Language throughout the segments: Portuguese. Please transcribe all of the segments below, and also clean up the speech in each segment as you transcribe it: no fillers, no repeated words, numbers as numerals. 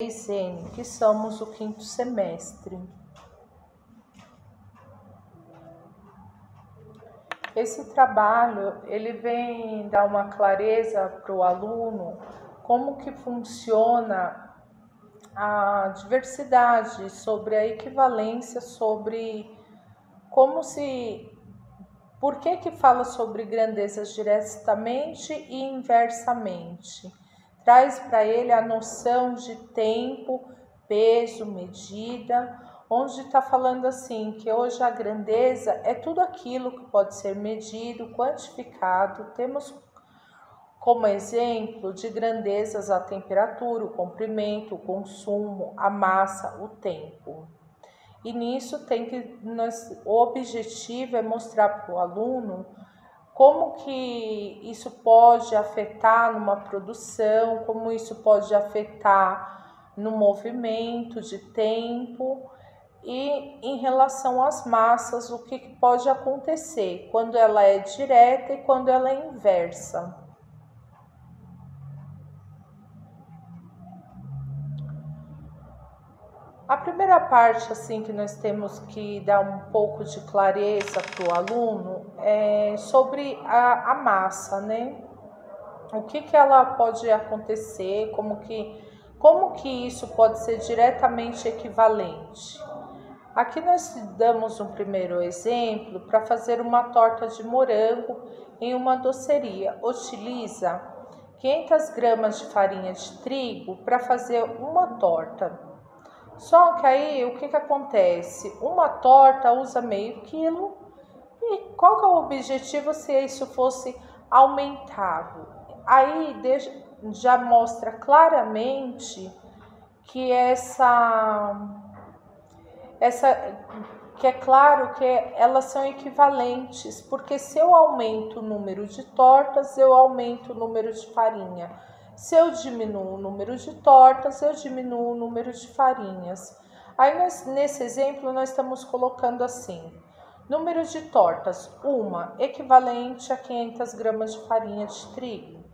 3N, que somos o quinto semestre. Esse trabalho, ele vem dar uma clareza para o aluno como que funciona a diversidade, sobre a equivalência, sobre por que fala sobre grandezas diretamente e inversamente. Traz para ele a noção de tempo, peso, medida, onde está falando assim, que hoje a grandeza é tudo aquilo que pode ser medido, quantificado. Temos como exemplo de grandezas a temperatura, o comprimento, o consumo, a massa, o tempo. E nisso o objetivo é mostrar para o aluno como que isso pode afetar numa produção, como isso pode afetar no movimento de tempo e em relação às massas, o que pode acontecer quando ela é direta e quando ela é inversa. A primeira parte assim que nós temos que dar um pouco de clareza para o aluno é sobre a massa, né? O que ela pode acontecer, como que isso pode ser diretamente equivalente. Aqui nós damos um primeiro exemplo para fazer uma torta de morango em uma doceria. Utiliza 500 gramas de farinha de trigo para fazer uma torta. Só que aí o que acontece? Uma torta usa meio quilo e qual que é o objetivo se isso fosse aumentado? Aí já mostra claramente que que é claro que elas são equivalentes, porque se eu aumento o número de tortas, eu aumento o número de farinha. Se eu diminuo o número de tortas, eu diminuo o número de farinhas. Aí nesse exemplo nós estamos colocando assim: número de tortas, uma equivalente a 500 gramas de farinha de trigo,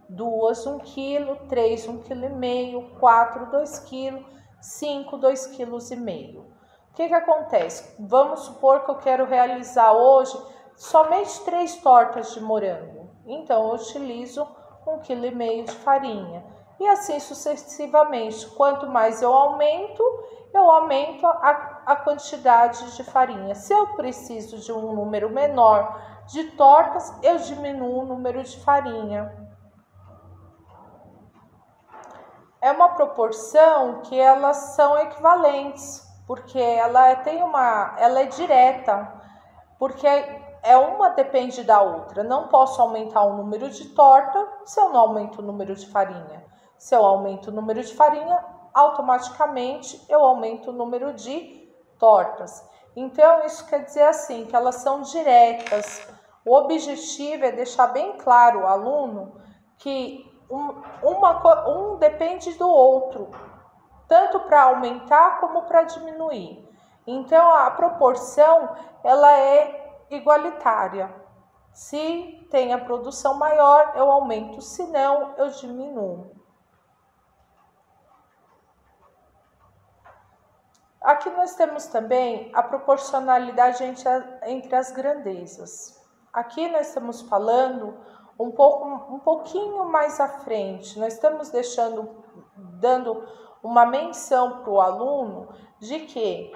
2, 1 kg, 3, 1,5 kg, 4, 2 kg, 5, 2,5 kg. O que acontece? Vamos supor que eu quero realizar hoje somente 3 tortas de morango. Então eu utilizo 1,5 kg de farinha. E assim sucessivamente. Quanto mais eu aumento a quantidade de farinha. Se eu preciso de um número menor de tortas, eu diminuo o número de farinha. É uma proporção que elas são equivalentes, porque ela é direta, porque uma depende da outra. Não posso aumentar o número de torta se eu não aumento o número de farinha. Se eu aumento o número de farinha, automaticamente eu aumento o número de tortas. Então, isso quer dizer assim, que elas são diretas. O objetivo é deixar bem claro ao aluno que um depende do outro, tanto para aumentar como para diminuir. Então, a proporção ela é igualitária. Se tem a produção maior, eu aumento, se não, eu diminuo. Aqui nós temos também a proporcionalidade entre as grandezas. Aqui nós estamos falando um pouquinho mais à frente. Nós estamos dando uma menção para o aluno de que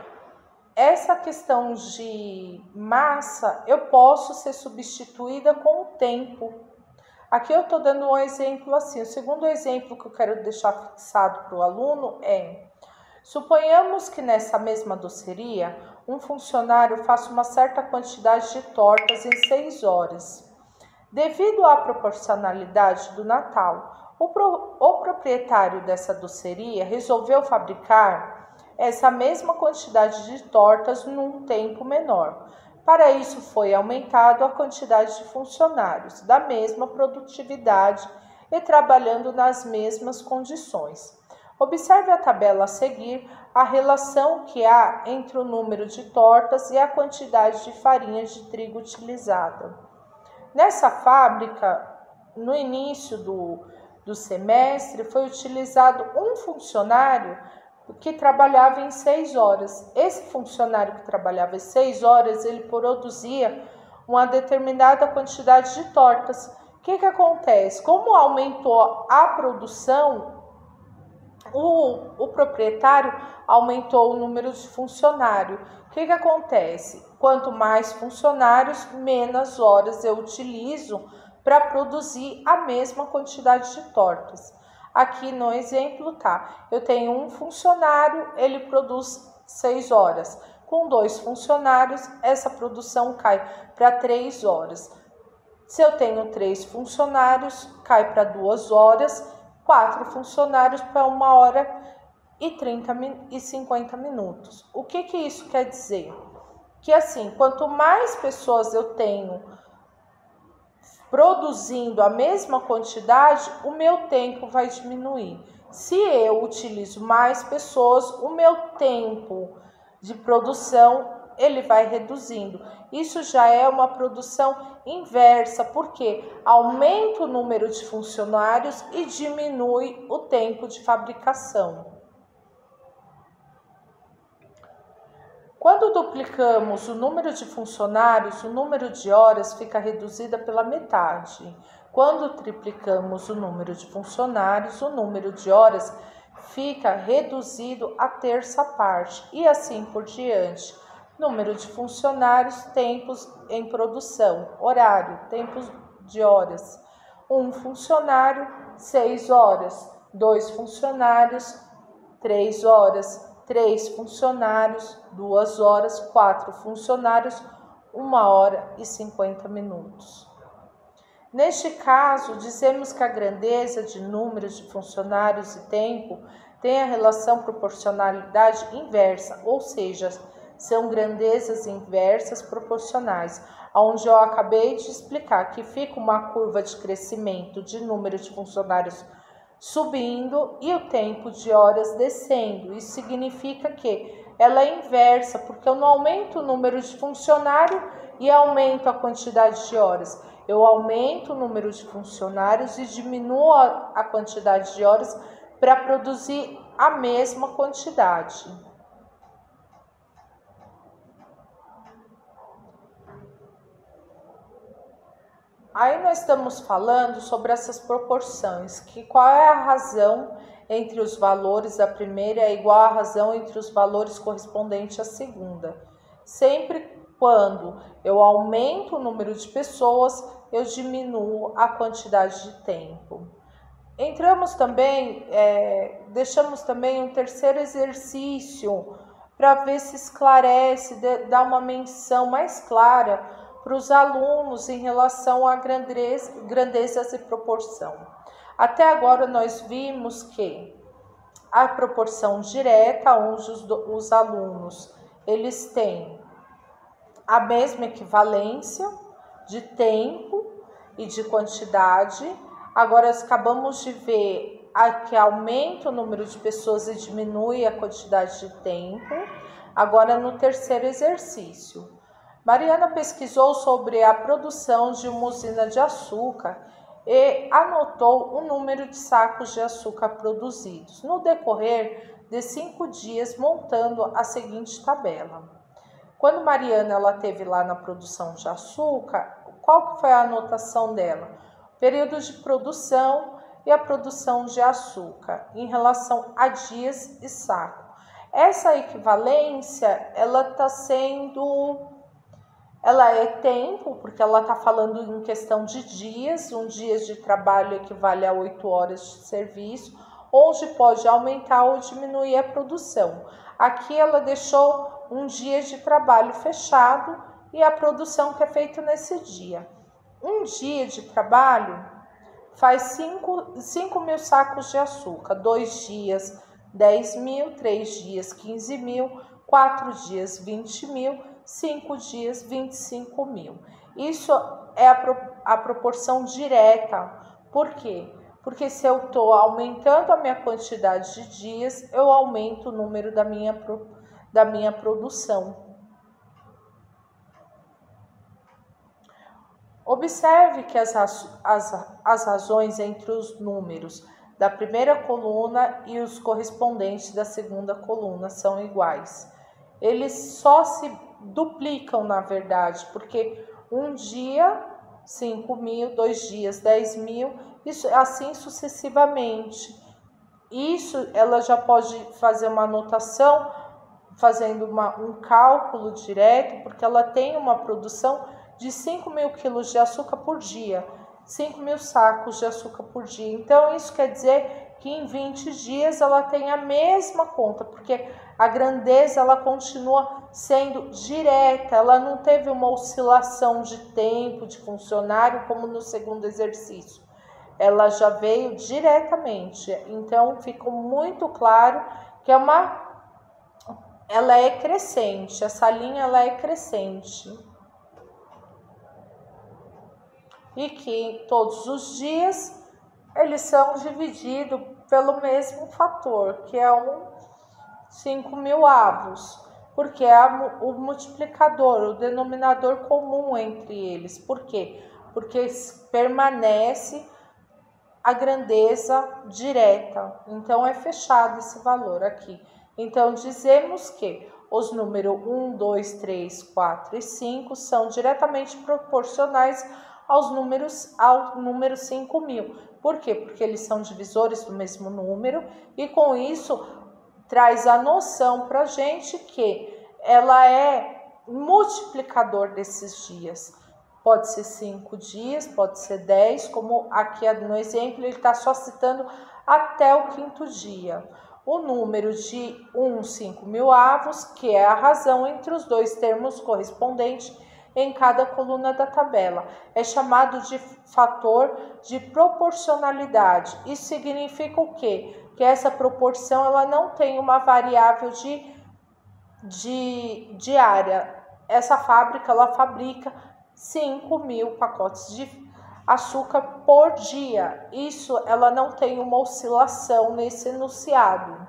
essa questão de massa eu posso ser substituída com o tempo. Aqui eu estou dando um exemplo assim. O segundo exemplo que eu quero deixar fixado para o aluno é: suponhamos que nessa mesma doceria um funcionário faça uma certa quantidade de tortas em 6 horas. Devido à proporcionalidade do Natal, o proprietário dessa doceria resolveu fabricar essa mesma quantidade de tortas num tempo menor. Para isso foi aumentado a quantidade de funcionários da mesma produtividade e trabalhando nas mesmas condições. Observe a tabela a seguir a relação que há entre o número de tortas e a quantidade de farinha de trigo utilizada. Nessa fábrica, no início do semestre, foi utilizado um funcionário que trabalhava em 6 horas. Esse funcionário que trabalhava em 6 horas, ele produzia uma determinada quantidade de tortas. O que acontece? Como aumentou a produção, o proprietário aumentou o número de funcionários. O que acontece? Quanto mais funcionários, menos horas eu utilizo para produzir a mesma quantidade de tortas. Aqui no exemplo, tá? Eu tenho um funcionário, ele produz 6 horas. Com 2 funcionários, essa produção cai para 3 horas. Se eu tenho 3 funcionários, cai para 2 horas. 4 funcionários para 1 hora e 30 e 50 minutos. O que isso quer dizer? Que assim, quanto mais pessoas eu tenho produzindo a mesma quantidade, o meu tempo vai diminuir. Se eu utilizo mais pessoas, o meu tempo de produção ele vai reduzindo. Isso já é uma produção inversa, porque aumenta o número de funcionários e diminui o tempo de fabricação. Quando duplicamos o número de funcionários, o número de horas fica reduzida pela metade. Quando triplicamos o número de funcionários, o número de horas fica reduzido à terça parte, e assim por diante. Número de funcionários, tempos em produção, horário, tempos de horas. 1 funcionário, 6 horas. 2 funcionários, 3 horas. 3 funcionários, 2 horas. 4 funcionários, 1 hora e 50 minutos. Neste caso, dizemos que a grandeza de números de funcionários e tempo tem a relação proporcionalidade inversa, ou seja, são grandezas inversas proporcionais, onde eu acabei de explicar que fica uma curva de crescimento de número de funcionários subindo e o tempo de horas descendo. Isso significa que ela é inversa, porque eu não aumento o número de funcionário e aumento a quantidade de horas. Eu aumento o número de funcionários e diminuo a quantidade de horas para produzir a mesma quantidade. Aí nós estamos falando sobre essas proporções, que qual é a razão entre os valores da primeira é igual à razão entre os valores correspondentes à segunda. Sempre quando eu aumento o número de pessoas, eu diminuo a quantidade de tempo. Deixamos também um terceiro exercício para ver se esclarece, dá uma menção mais clara para os alunos em relação a grandezas e proporção. Até agora nós vimos que a proporção direta, onde os alunos eles têm a mesma equivalência de tempo e de quantidade. Agora acabamos de ver que aumenta o número de pessoas e diminui a quantidade de tempo. Agora no terceiro exercício. Mariana pesquisou sobre a produção de uma usina de açúcar e anotou o número de sacos de açúcar produzidos no decorrer de 5 dias, montando a seguinte tabela. Quando Mariana esteve lá na produção de açúcar, qual que foi a anotação dela? Período de produção e a produção de açúcar em relação a dias e saco. Essa equivalência, ela é tempo, porque ela está falando em questão de dias. Um dia de trabalho equivale a 8 horas de serviço, onde pode aumentar ou diminuir a produção. Aqui ela deixou um dia de trabalho fechado e a produção que é feita nesse dia. Um dia de trabalho faz 5 mil sacos de açúcar, 2 dias 10 mil, 3 dias 15 mil, 4 dias 20 mil, 5 dias 25 mil. Isso é a proporção direta. Por quê? Porque se eu estou aumentando a minha quantidade de dias, eu aumento o número da minha produção. Observe que as razões entre os números da primeira coluna e os correspondentes da segunda coluna são iguais. Eles só se duplicam, na verdade, porque um dia 5.000, 2 dias 10.000, isso assim sucessivamente. Isso ela já pode fazer uma anotação, fazendo um cálculo direto, porque ela tem uma produção de 5.000 quilos de açúcar por dia, 5.000 sacos de açúcar por dia. Então, isso quer dizer que em 20 dias ela tem a mesma conta, porque a grandeza ela continua sendo direta, ela não teve uma oscilação de tempo, de funcionário, como no segundo exercício. Ela já veio diretamente, então ficou muito claro que ela é crescente, essa linha ela é crescente. E que todos os dias eles são divididos pelo mesmo fator, que é 5.000 avos, porque é o multiplicador, o denominador comum entre eles. Por quê? Porque permanece a grandeza direta, então é fechado esse valor aqui. Então dizemos que os números 1, 2, 3, 4 e 5 são diretamente proporcionais ao número 5.000. Por quê? Porque eles são divisores do mesmo número e com isso traz a noção para a gente que ela é multiplicador desses dias. Pode ser 5 dias, pode ser 10, como aqui no exemplo ele está só citando até o 5º dia. O número de 5.000 avos, que é a razão entre os dois termos correspondentes em cada coluna da tabela, é chamado de fator de proporcionalidade. Isso significa o quê? Que essa proporção ela não tem uma variável diária. Essa fábrica ela fabrica 5.000 pacotes de açúcar por dia. Isso ela não tem uma oscilação nesse enunciado.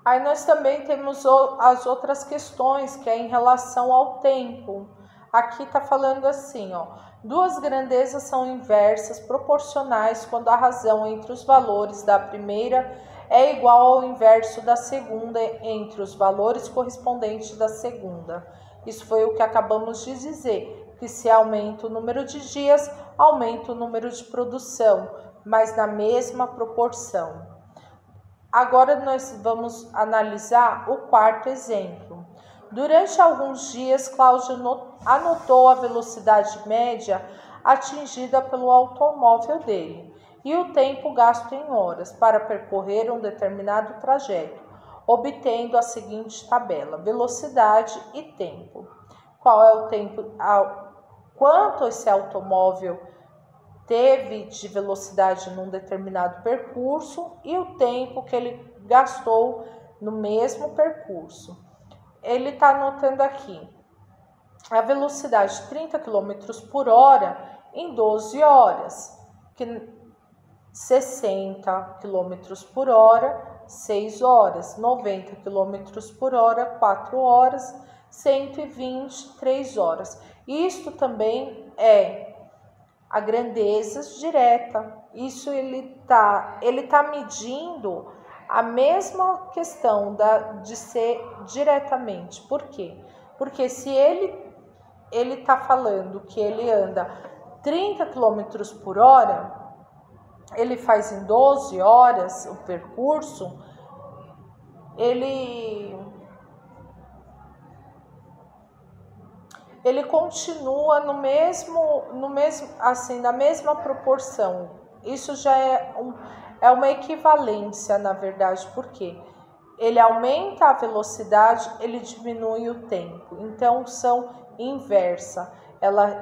Aí nós também temos as outras questões, que é em relação ao tempo. Aqui está falando assim, ó, duas grandezas são inversas proporcionais quando a razão entre os valores da primeira é igual ao inverso da segunda entre os valores correspondentes da segunda. Isso foi o que acabamos de dizer, que se aumenta o número de dias, aumenta o número de produção, mas na mesma proporção. Agora nós vamos analisar o quarto exemplo. Durante alguns dias, Cláudio anotou a velocidade média atingida pelo automóvel dele e o tempo gasto em horas para percorrer um determinado trajeto, obtendo a seguinte tabela: velocidade e tempo. Qual é o tempo, quanto esse automóvel teve de velocidade num determinado percurso e o tempo que ele gastou no mesmo percurso. Ele está anotando aqui a velocidade de 30 km por hora em 12 horas, 60 km por hora, 6 horas, 90 km por hora, 4 horas, 120, 3 horas. Isto também é a grandeza direta. Isso ele tá medindo a mesma questão de ser diretamente. Por quê? Porque se ele tá falando que ele anda 30 km por hora, ele faz em 12 horas o percurso, ele continua no mesmo assim, na mesma proporção. Isso já é uma equivalência, na verdade, porque ele aumenta a velocidade, ele diminui o tempo. Então, são inversa.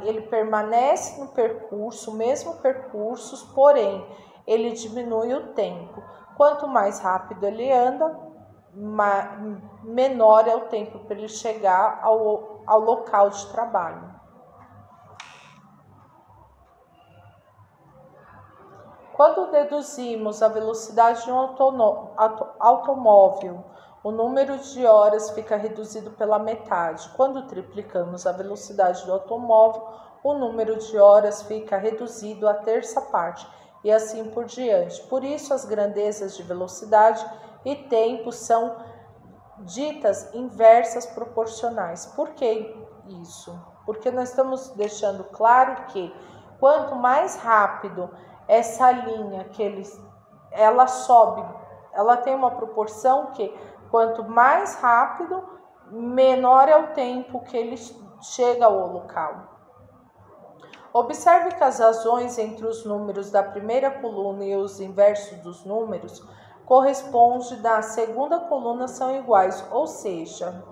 Ele permanece no percurso, mesmo percursos, porém, ele diminui o tempo. Quanto mais rápido ele anda, menor é o tempo para ele chegar ao local de trabalho. Quando deduzimos a velocidade de um automóvel, o número de horas fica reduzido pela metade. Quando triplicamos a velocidade do automóvel, o número de horas fica reduzido à terça parte, e assim por diante. Por isso, as grandezas de velocidade e tempo são ditas inversas proporcionais. Por que isso? Porque nós estamos deixando claro que quanto mais rápido essa linha ela sobe, ela tem uma proporção que quanto mais rápido, menor é o tempo que ele chega ao local. Observe que as razões entre os números da primeira coluna e os inversos dos números correspondem da segunda coluna são iguais, ou seja,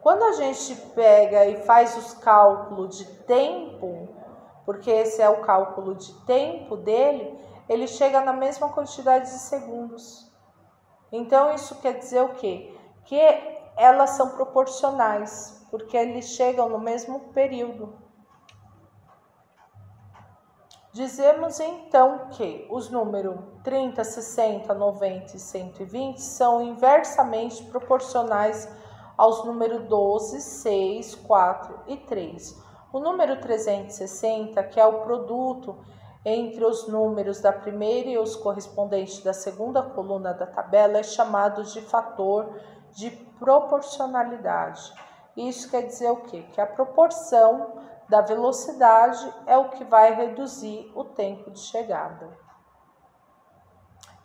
quando a gente pega e faz os cálculos de tempo, porque esse é o cálculo de tempo dele, ele chega na mesma quantidade de segundos. Então, isso quer dizer o quê? Que elas são proporcionais, porque eles chegam no mesmo período. Dizemos então que os números 30, 60, 90 e 120 são inversamente proporcionais aos números 12, 6, 4 e 3. O número 360, que é o produto entre os números da primeira e os correspondentes da segunda coluna da tabela, é chamado de fator de proporcionalidade. Isso quer dizer o quê? Que a proporção da velocidade é o que vai reduzir o tempo de chegada.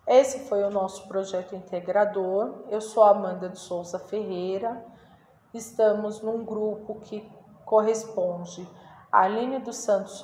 Esse foi o nosso projeto integrador. Eu sou Amanda de Souza Ferreira. Estamos num grupo que corresponde a Aline dos Santos